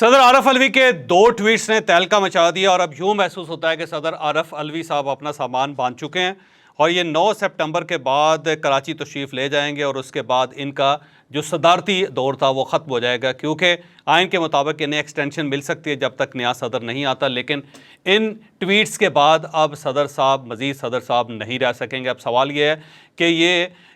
सदर आरफ अलवी के 2 ट्वीट्स ने तहलका मचा दिया और अब यूं महसूस होता है कि सदर आरफ अलवी साहब अपना सामान बांध चुके हैं और ये 9 सितंबर के बाद कराची तशरीफ़ ले जाएंगे और उसके बाद इनका जो सदारती दौर था वो ख़त्म हो जाएगा, क्योंकि आइन के मुताबिक इन्हें एक्सटेंशन मिल सकती है जब तक नया सदर नहीं आता। लेकिन इन ट्वीट्स के बाद अब सदर साहब मज़ीद सदर साहब नहीं रह सकेंगे। अब सवाल ये है कि ये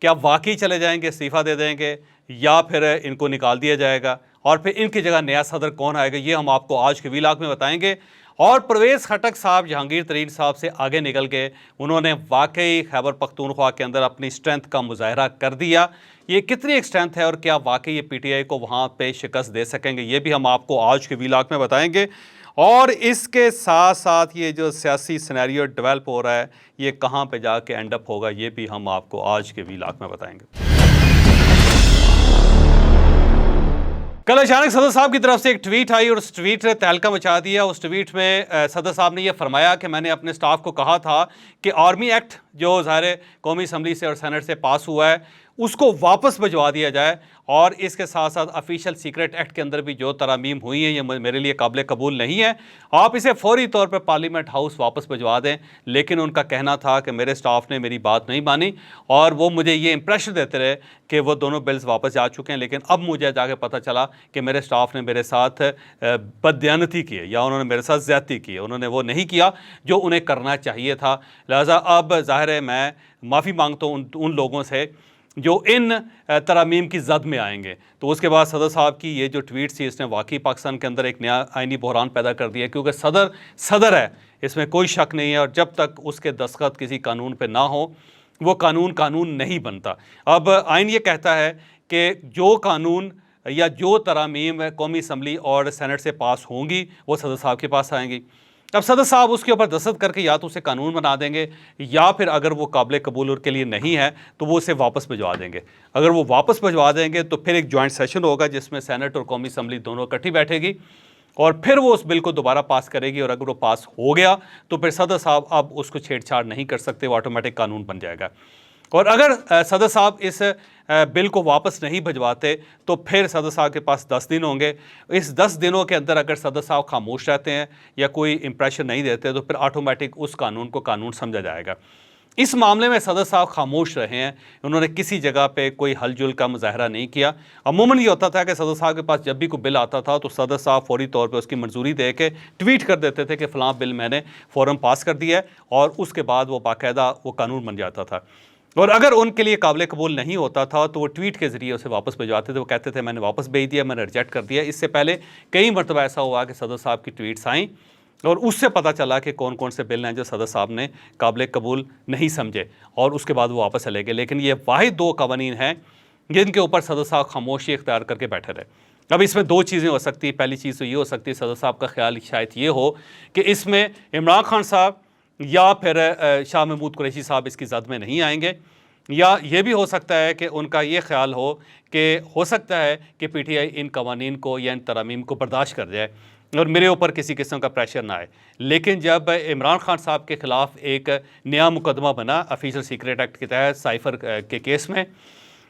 क्या वाकई चले जाएंगे, इस्तीफ़ा दे देंगे या फिर इनको निकाल दिया जाएगा और फिर इनकी जगह नया सदर कौन आएगा, ये हम आपको आज के व्लॉग में बताएंगे। और परवेज़ खटक साहब जहांगीर तरीन साहब से आगे निकल के उन्होंने वाकई खैबर पख्तूनख्वा के अंदर अपनी स्ट्रेंथ का मुजाहरा कर दिया। ये कितनी स्ट्रेंथ है और क्या वाकई ये पीटीआई को वहाँ पे शिकस्त दे सकेंगे, ये भी हम आपको आज के व्लॉग में बताएंगे। और इसके साथ साथ ये जो सियासी सिनेरियो डेवलप हो रहा है ये कहाँ पे जाके एंड अप होगा, ये भी हम आपको आज के व्लॉग में बताएंगे। कल अचानक सदर साहब की तरफ से एक ट्वीट आई और उस ट्वीट ने तहलका मचा दिया। उस ट्वीट में सदर साहब ने यह फरमाया कि मैंने अपने स्टाफ को कहा था कि आर्मी एक्ट जो ज़ाहिर कौमी असम्बली से और सेनेट से पास हुआ है उसको वापस भिजवा दिया जाए और इसके साथ साथ ऑफिशियल सीक्रेट एक्ट के अंदर भी जो तरामीम हुई हैं ये मेरे लिए काबिल कबूल नहीं है, आप इसे फौरी तौर पर पार्लियामेंट हाउस वापस भिजवा दें। लेकिन उनका कहना था कि मेरे स्टाफ ने मेरी बात नहीं मानी और वो मुझे ये इंप्रेशन देते रहे कि वो दोनों बिल्स वापस जा चुके हैं। लेकिन अब मुझे जाके पता चला कि मेरे स्टाफ ने मेरे साथ बददियानती की है या उन्होंने मेरे साथ ज़्यादती की है, उन्होंने वो नहीं किया जो उन्हें करना चाहिए था। लिहाजा अब ज़ाहिर है मैं माफ़ी मांगता हूँ उन लोगों से जो इन तरामीम की जद में आएंगे। तो उसके बाद सदर साहब की ये जो ट्वीट थी इसने वाकई पाकिस्तान के अंदर एक नया आइनी बहरान पैदा कर दिया, क्योंकि सदर है, इसमें कोई शक नहीं है और जब तक उसके दस्तखत किसी कानून पे ना हो वो कानून नहीं बनता। अब आइन ये कहता है कि जो कानून या जो तरामीम कौमी असम्बली और सेनेट से पास होंगी वो सदर साहब के पास आएंगी। अब सदर साहब उसके ऊपर दस्तखत करके या तो उसे कानून बना देंगे या फिर अगर वो काबिल कबूल के लिए नहीं है तो वो उसे वापस भिजवा देंगे। अगर वो वापस भिजवा देंगे तो फिर एक जॉइंट सेशन होगा जिसमें सेनेट और कौमी असम्बली दोनों इकट्ठी बैठेगी और फिर वो उस बिल को दोबारा पास करेगी और अगर वो पास हो गया तो फिर सदर साहब अब उसको छेड़छाड़ नहीं कर सकते, वो ऑटोमेटिक कानून बन जाएगा। और अगर सदर साहब इस बिल को वापस नहीं भिजवाते तो फिर सदर साहब के पास 10 दिन होंगे। इस 10 दिनों के अंदर अगर सदर साहब खामोश रहते हैं या कोई इंप्रेशन नहीं देते तो फिर ऑटोमेटिक उस कानून को कानून समझा जाएगा। इस मामले में सदर साहब खामोश रहे हैं, उन्होंने किसी जगह पे कोई हलजुल का मुजाहरा नहीं किया। अमूमन ये होता था कि सदर साहब के पास जब भी कोई बिल आता था तो सदर साहब फौरी तौर पे उसकी मंजूरी दे के ट्वीट कर देते थे कि फ़लाँ बिल मैंने फ़ौरन पास कर दिया है और उसके बाद वो बाकायदा वो कानून बन जाता था। और अगर उनके लिए काबिल कबूल नहीं होता था तो वो ट्वीट के ज़रिए उसे वापस भिजवाते थे, वो कहते थे मैंने वापस भेज दिया, मैंने रिजेक्ट कर दिया। इससे पहले कई मरतबा ऐसा हुआ कि सदर साहब की ट्वीट्स आईं और उससे पता चला कि कौन कौन से बिल हैं जो सदर साहब ने काबिल कबूल नहीं समझे और उसके बाद वो वापस चले गए। लेकिन ये वाहिद 2 कवानीन हैं जिनके ऊपर सदर साहब खामोशी इख्तियार करके बैठे रहे। अब इसमें 2 चीज़ें हो सकती हैं। पहली चीज़ तो ये हो सकती है सदर साहब का ख्याल शायद ये हो कि इसमें इमरान खान साहब या फिर शाह महमूद कुरैशी साहब इसकी जद में नहीं आएंगे, या ये भी हो सकता है कि उनका ये ख्याल हो कि हो सकता है कि पीटीआई इन कवानीन को या इन तरामीम को बर्दाश्त कर जाए और मेरे ऊपर किसी किस्म का प्रेशर ना आए। लेकिन जब इमरान खान साहब के ख़िलाफ़ एक नया मुकदमा बना ऑफिशियल सीक्रेट एक्ट के तहत साइफ़र के केस में,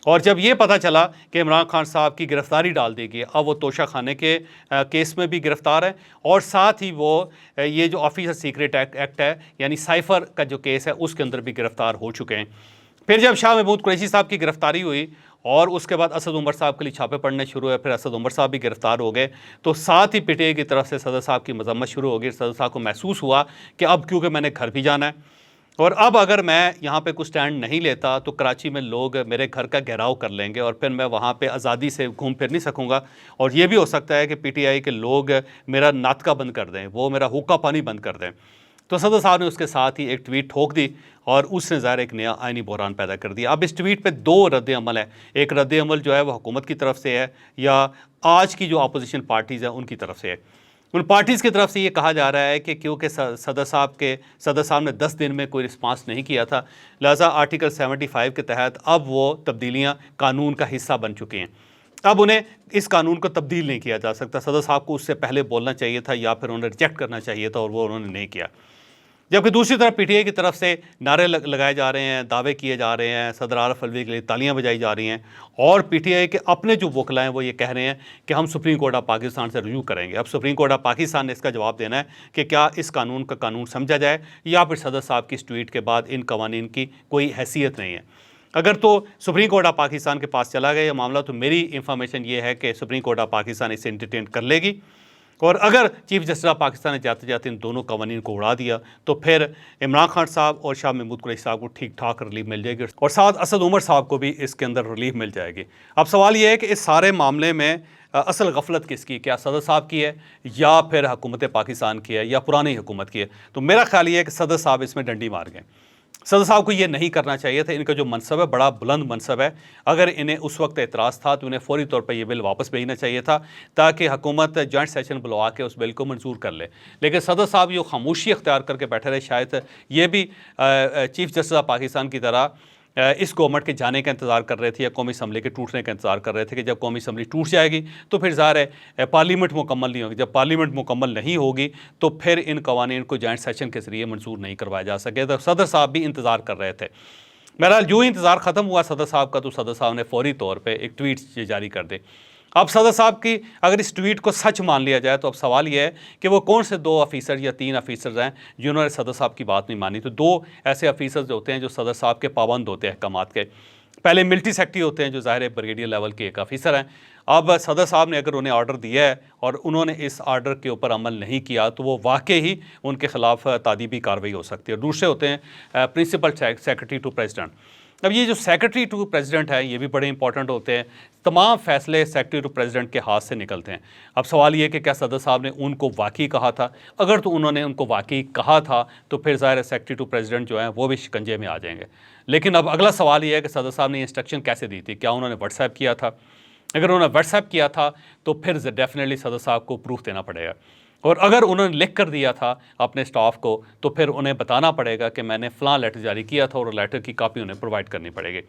और जब ये पता चला कि इमरान खान साहब की गिरफ़्तारी डाल दी गई, अब वो तोशा खाने के केस में भी गिरफ़्तार है और साथ ही वो ये जो ऑफिशियल सीक्रेट एक्ट है यानी साइफ़र का जो केस है उसके अंदर भी गिरफ़्तार हो चुके हैं। फिर जब शाह महमूद कुरैशी साहब की गिरफ़्तारी हुई और उसके बाद असद उमर साहब के लिए छापे पड़ने शुरू हुए, फिर असद उमर साहब भी गिरफ़्तार हो गए, तो साथ ही पीटीआई की तरफ से सदर साहब की मज़म्मत शुरू हो गई। सदर साहब को महसूस हुआ कि अब क्योंकि मैंने घर भी जाना है और अब अगर मैं यहाँ पे कुछ स्टैंड नहीं लेता तो कराची में लोग मेरे घर का घेराव कर लेंगे और फिर मैं वहाँ पे आज़ादी से घूम फिर नहीं सकूँगा। और ये भी हो सकता है कि पीटीआई के लोग मेरा नाटका बंद कर दें, वो मेरा हुक्का पानी बंद कर दें। तो सदर साहब ने उसके साथ ही एक ट्वीट ठोक दी और उसने ज़ाहिर एक नया आइनी बहरान पैदा कर दिया। अब इस ट्वीट पे 2 रद्द अमल है। एक रद्द अमल जो है वो हुकूमत की तरफ से है या आज की जो अपोजिशन पार्टीज़ हैं उनकी तरफ से है। उन पार्टीज़ की तरफ से ये कहा जा रहा है कि क्योंकि सदर साहब ने 10 दिन में कोई रिस्पांस नहीं किया था, लिहाजा आर्टिकल 75 के तहत अब वो तब्दीलियाँ कानून का हिस्सा बन चुकी हैं। अब उन्हें इस कानून को तब्दील नहीं किया जा सकता। सदर साहब को उससे पहले बोलना चाहिए था या फिर उन्हें रिजेक्ट करना चाहिए था और वो उन्होंने नहीं किया। जबकि दूसरी तरफ पीटीआई की तरफ से नारे लगाए जा रहे हैं, दावे किए जा रहे हैं, सदर आरिफ अलवी के लिए तालियां बजाई जा रही हैं और पीटीआई के अपने जो वकला हैं वो ये कह रहे हैं कि हम सुप्रीम कोर्ट ऑफ पाकिस्तान से रिव्यू करेंगे। अब सुप्रीम कोर्ट ऑफ पाकिस्तान ने इसका जवाब देना है कि क्या इस कानून का कानून समझा जाए या फिर सदर साहब की इस ट्वीट के बाद इन कवानीन की कोई हैसियत नहीं है। अगर तो सुप्रीम कोर्ट ऑफ पाकिस्तान के पास चला गया ये मामला तो मेरी इंफॉर्मेशन ये है कि सुप्रीम कोर्ट ऑफ पाकिस्तान इसे एंटरटेन कर लेगी और अगर चीफ जस्टिस ऑफ पाकिस्तान ने जाते जाते इन दोनों कवानीन को उड़ा दिया तो फिर इमरान खान साहब और शाह महमूद कुरैशी साहब को ठीक ठाक रिलीफ मिल जाएगी और साथ असद उमर साहब को भी इसके अंदर रिलीफ मिल जाएगी। अब सवाल ये है कि इस सारे मामले में असल गफलत किसकी, क्या सदर साहब की है या फिर हुकूमत पाकिस्तान की है या पुरानी हुकूमत की है। तो मेरा ख्याल ये है कि सदर साहब इसमें डंडी मार गए। सदर साहब को ये नहीं करना चाहिए था। इनका जो मनसब है बड़ा बुलंद मनसब है। अगर इन्हें उस वक्त एतराज़ था तो इन्हें फौरी तौर पर यह बिल वापस भेजना चाहिए था ताकि हुकूमत जॉइंट सेशन बुलवा के उस बिल को मंजूर कर ले। लेकिन सदर साहब जो खामोशी अख्तियार करके बैठे रहे, शायद ये भी चीफ जस्टिस ऑफ पाकिस्तान की तरह इस गवर्नमेंट के जाने का इंतज़ार कर रहे थे या कौमी असम्बली के टूटने का इंतज़ार कर रहे थे कि जब कौमी असम्बली टूट जाएगी तो फिर ज़ाहिर है पार्लियामेंट मुकम्मल नहीं होगी। जब पार्लियामेंट मुकम्मल नहीं होगी तो फिर इन कवानीन को जॉइंट सेशन के ज़रिए मंजूर नहीं करवाया जा सके। तो सदर साहब भी इंतज़ार कर रहे थे। बहरहाल जो ही इंतज़ार ख़त्म हुआ सदर साहब का तो सदर साहब ने फौरी तौर पर एक ट्वीट जारी कर दे। अब सदर साहब की अगर इस ट्वीट को सच मान लिया जाए तो अब सवाल यह है कि वो कौन से 2 ऑफिसर या 3 ऑफिसर्स हैं जिन्होंने सदर साहब की बात नहीं मानी। तो 2 ऐसे ऑफिसर्स होते हैं जो सदर साहब के पाबंद होते हैं अहकामात के। पहले मिलिट्री सेक्रेटरी होते हैं जो ज़ाहिर ब्रिगेडियर लेवल के एक ऑफिसर हैं। अब सदर साहब ने अगर उन्हें ऑर्डर दिया है और उन्होंने इस ऑर्डर के ऊपर अमल नहीं किया तो वो वाकई ही उनके खिलाफ तादीबी कार्रवाई हो सकती है। दूसरे होते हैं प्रिंसिपल सेक्रेटरी टू प्रेसिडेंट। अब ये जो सेक्रेटरी टू प्रेसिडेंट है ये भी बड़े इंपॉर्टेंट होते हैं। तमाम फैसले सेक्रेटरी टू प्रेसिडेंट के हाथ से निकलते हैं। अब सवाल ये कि क्या सदर साहब ने उनको वाकई कहा था। अगर तो उन्होंने उनको वाकई कहा था तो फिर ज़ाहिर सेक्रेटरी टू प्रेसिडेंट जो है वो भी शिकंजे में आ जाएंगे। लेकिन अब अगला सवाल ये है कि सदर साहब ने इंस्ट्रक्शन कैसे दी थी, क्या उन्होंने व्हाट्सएप किया था। अगर उन्होंने व्हाट्सएप किया था तो फिर डेफिनेटली सदर साहब को प्रूफ देना पड़ेगा और अगर उन्होंने लिख कर दिया था अपने स्टाफ को तो फिर उन्हें बताना पड़ेगा कि मैंने फ़लाँ लेटर जारी किया था और लेटर की कापी उन्हें प्रोवाइड करनी पड़ेगी।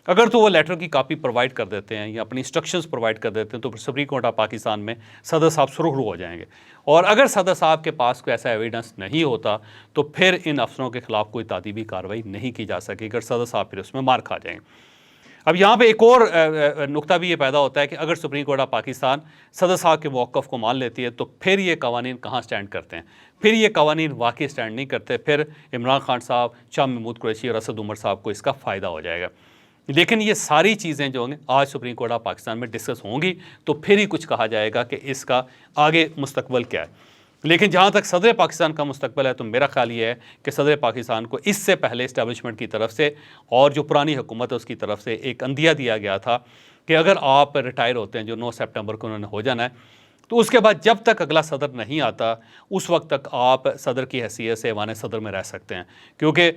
अगर तो वो लेटर की कापी प्रोवाइड कर देते हैं या अपनी इंस्ट्रक्शंस प्रोवाइड कर देते हैं तो फिर सुप्रीम कोर्ट ऑफ पाकिस्तान में सदर साहब सुरखरू हो जाएंगे। और अगर सदर साहब के पास कोई ऐसा एविडेंस नहीं होता तो फिर इन अफसरों के खिलाफ कोई तादीबी कार्रवाई नहीं की जा सकेगी अगर सदर साहब फिर उसमें मार खा जाएंगे। अब यहाँ पे एक और नुक्ता भी ये पैदा होता है कि अगर सुप्रीम कोर्ट ऑफ पाकिस्तान सदर साहब के मौक़िफ़ को मान लेती है तो फिर ये कवानीन कहाँ स्टैंड करते हैं। फिर ये कवानीन वाकई स्टैंड नहीं करते। फिर इमरान खान साहब, शाह महमूद कुरैशी और असद उमर साहब को इसका फ़ायदा हो जाएगा। लेकिन ये सारी चीज़ें जो होंगी आज सुप्रीम कोर्ट ऑफ पाकिस्तान में डिस्कस होंगी तो फिर ही कुछ कहा जाएगा कि इसका आगे मुस्तकबिल क्या है। लेकिन जहाँ तक सदर पाकिस्तान का मुस्तकबिल है तो मेरा ख्याल ये है कि सदर पाकिस्तान को इससे पहले इस्टेब्लिशमेंट की तरफ से और जो पुरानी हुकूमत है उसकी तरफ से एक अंदिया दिया गया था कि अगर आप रिटायर होते हैं, जो 9 सितंबर को उन्होंने हो जाना है, तो उसके बाद जब तक अगला सदर नहीं आता उस वक्त तक आप सदर की हैसियत से ऐवान सदर में रह सकते हैं। क्योंकि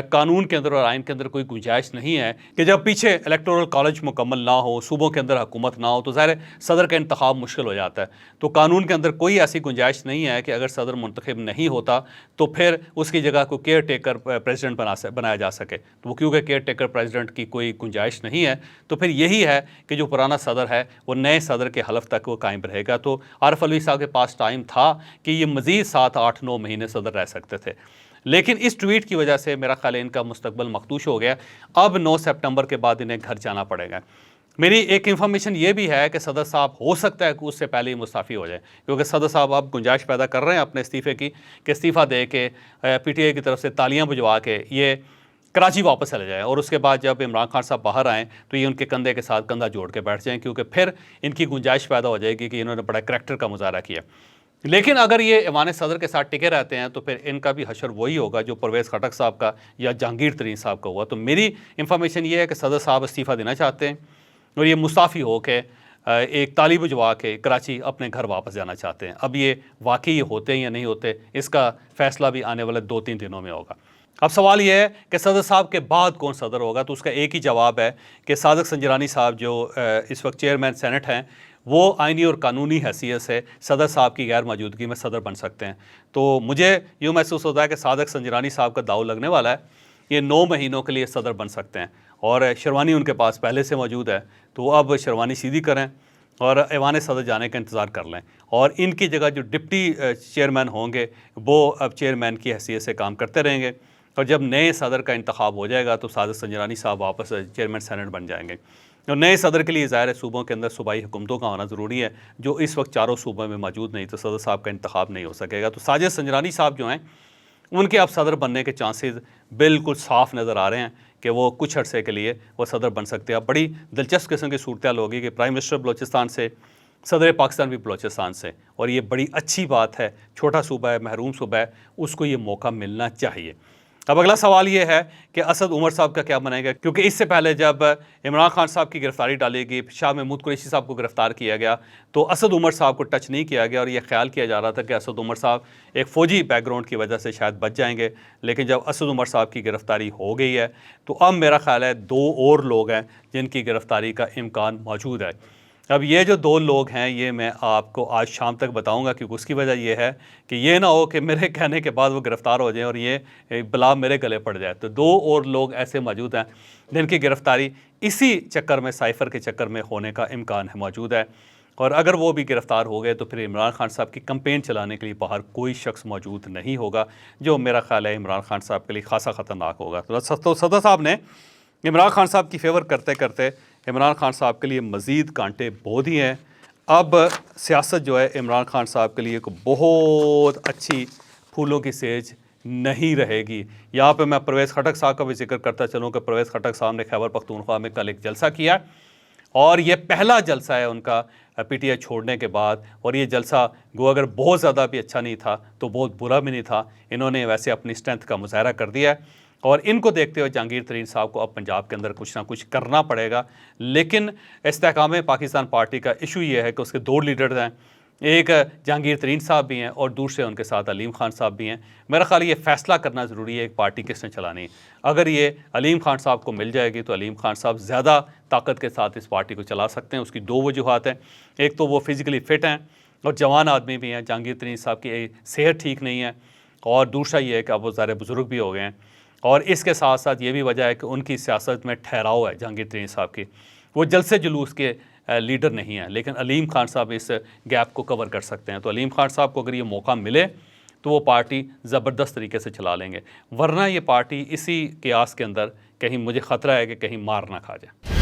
कानून के अंदर और आइन के अंदर कोई गुंजाइश नहीं है कि जब पीछे इलेक्टोरल कॉलेज मुकम्मल ना हो, सूबों के अंदर हुकूमत ना हो तो ज़ाहिर सदर का इंतखाब मुश्किल हो जाता है। तो कानून के अंदर कोई ऐसी गुंजाइश नहीं है कि अगर सदर मुंतखब नहीं होता तो फिर उसकी जगह को केयर टेकर प्रेसिडेंट बनाया जा सके। तो वो क्योंकि केयर टेकर प्रेसिडेंट की कोई गुंजाइश नहीं है तो फिर यही है कि जो पुराना सदर है वो नए सदर के हलफ तक वो कायम रहेगा। तो आरिफ अलवी साहब के पास टाइम था कि ये मज़ीद 7, 8, 9 महीने सदर रह सकते थे। लेकिन इस ट्वीट की वजह से मेरा ख्याल है इनका मुस्तकबिल मखदूश हो गया। अब 9 सितंबर के बाद इन्हें घर जाना पड़ेगा। मेरी एक इन्फॉर्मेशन ये भी है कि सदर साहब हो सकता है कि उससे पहले ही मुस्ताफ़ी हो जाए, क्योंकि सदर साहब अब गुंजाइश पैदा कर रहे हैं अपने इस्तीफ़े की कि इस्तीफ़ा दे के PTI की तरफ से तालियां बजवा के ये कराची वापस चले जाए और उसके बाद जब इमरान खान साहब बाहर आएँ तो ये उनके कंधे के साथ कंधा जोड़ के बैठ जाएँ, क्योंकि फिर इनकी गुंजाइश पैदा हो जाएगी कि इन्होंने बड़ा करैक्टर का मुजाहरा किया। लेकिन अगर ये ऐवान सदर के साथ टिके रहते हैं तो फिर इनका भी हशर वही होगा जो परवेज़ खटक साहब का या जहांगीर तरीन साहब का हुआ। तो मेरी इंफॉर्मेशन ये है कि सदर साहब इस्तीफ़ा देना चाहते हैं और ये मुस्ताफ़ी हो के एक ताली बजवा के कराची अपने घर वापस जाना चाहते हैं। अब ये वाकई होते हैं या नहीं होते इसका फ़ैसला भी आने वाले 2-3 दिनों में होगा। अब सवाल यह है कि सदर साहब के बाद कौन सदर होगा, तो उसका एक ही जवाब है कि सादिक संजरानी साहब जो इस वक्त चेयरमैन सेनेट हैं वो आइनी और कानूनी हैसियत से सदर साहब की गैर मौजूदगी में सदर बन सकते हैं। तो मुझे यूँ महसूस होता है कि सादिक संजरानी साहब का दाव लगने वाला है, ये 9 महीनों के लिए सदर बन सकते हैं और शेरवानी उनके पास पहले से मौजूद है। तो अब शेरवानी सीधी करें और ऐवान सदर जाने का इंतज़ार कर लें और इनकी जगह जो डिप्टी चेयरमैन होंगे वो अब चेयरमैन की हैसियत से काम करते रहेंगे और जब नए सदर का इंतखाब हो जाएगा तो साजिद संजरानी साहब वापस चेयरमैन सेनेट बन जाएंगे। और नए सदर के लिए ज़ाहिर है सूबों के अंदर सूबाई हुकूमतों का होना ज़रूरी है, जो इस वक्त चारों सूबों में मौजूद नहीं, तो सदर साहब का इंतखाब नहीं हो सकेगा। तो साजिद संजरानी साहब जो हैं उनके अब सदर बनने के चांसेस बिल्कुल साफ नज़र आ रहे हैं कि वो कुछ अर्से के लिए वो सदर बन सकते हैं। अब बड़ी दिलचस्प किस्म की सूरत हाल होगी कि प्राइम मिनिस्टर बलोचिस्तान से, सदर पाकिस्तान भी बलोचिस्तान से, और ये बड़ी अच्छी बात है। छोटा सूबा है, महरूम सूबा है, उसको ये मौका मिलना चाहिए। अब अगला सवाल ये है कि असद उमर साहब का क्या बनेगा, क्योंकि इससे पहले जब इमरान खान साहब की गिरफ्तारी डाली गई, शाह महमूद कुरैशी साहब को गिरफ्तार किया गया, तो असद उमर साहब को टच नहीं किया गया और ये ख्याल किया जा रहा था कि असद उमर साहब एक फ़ौजी बैकग्राउंड की वजह से शायद बच जाएंगे। लेकिन जब असद उमर साहब की गिरफ्तारी हो गई है तो अब मेरा ख्याल है 2 और लोग हैं जिनकी गिरफ्तारी का इम्कान मौजूद है। अब ये जो 2 लोग हैं ये मैं आपको आज शाम तक बताऊंगा, क्योंकि उसकी वजह ये है कि ये ना हो कि मेरे कहने के बाद वो गिरफ़्तार हो जाएं और ये बला मेरे गले पड़ जाए। तो 2 और लोग ऐसे मौजूद हैं जिनकी गिरफ़्तारी इसी चक्कर में, साइफ़र के चक्कर में होने का इम्कान है मौजूद है। और अगर वो भी गिरफ़्तार हो गए तो फिर इमरान खान साहब की कंपेन चलाने के लिए बाहर कोई शख्स मौजूद नहीं होगा, जो मेरा ख्याल है इमरान खान साहब के लिए खासा ख़तरनाक होगा। तो सदर साहब ने इमरान खान साहब की फेवर करते करते इमरान खान साहब के लिए मज़ीद कांटे बो दिए हैं। अब सियासत जो है इमरान खान साहब के लिए एक बहुत अच्छी फूलों की सेज नहीं रहेगी। यहाँ पे मैं परवेज़ खटक साहब का भी जिक्र करता चलूँ कि परवेज़ खटक साहब ने खैबर पख्तूनख्वा में कल एक जलसा किया और ये पहला जलसा है उनका पीटीआई छोड़ने के बाद। और ये जलसा गो अगर बहुत ज़्यादा भी अच्छा नहीं था तो बहुत बुरा भी नहीं था। इन्होंने वैसे अपनी स्ट्रेंथ का मुजाहरा कर दिया है और इनको देखते हुए जहांगीर तरीन साहब को अब पंजाब के अंदर कुछ ना कुछ करना पड़ेगा। लेकिन इस्तेहकाम पाकिस्तान पार्टी का इशू ये है कि उसके 2 लीडर्स हैं, एक जहांगीर तरीन साहब भी हैं और दूसरे उनके साथ अलीम खान साहब भी हैं। मेरा ख्याल ये फ़ैसला करना ज़रूरी है एक पार्टी किसने चलानी है। अगर ये अलीम खान साहब को मिल जाएगी तो अलीम खान साहब ज़्यादा ताकत के साथ इस पार्टी को चला सकते हैं। उसकी 2 वजूहात हैं, एक तो वो फिज़िकली फ़िट हैं और जवान आदमी भी हैं, जहांगीर तरीन साहब की सेहत ठीक नहीं है, और दूसरा ये है कि अब वो ज़्यादा बुज़ुर्ग भी हो गए हैं। और इसके साथ साथ ये भी वजह है कि उनकी सियासत में ठहराव है जहांगीर तरीन साहब की, वो जलसे जुलूस के लीडर नहीं हैं। लेकिन अलीम खान साहब इस गैप को कवर कर सकते हैं। तो अलीम खान साहब को अगर ये मौका मिले तो वो पार्टी ज़बरदस्त तरीके से चला लेंगे, वरना ये पार्टी इसी कियास के अंदर कहीं मुझे ख़तरा है कि कहीं मार ना खा जाए।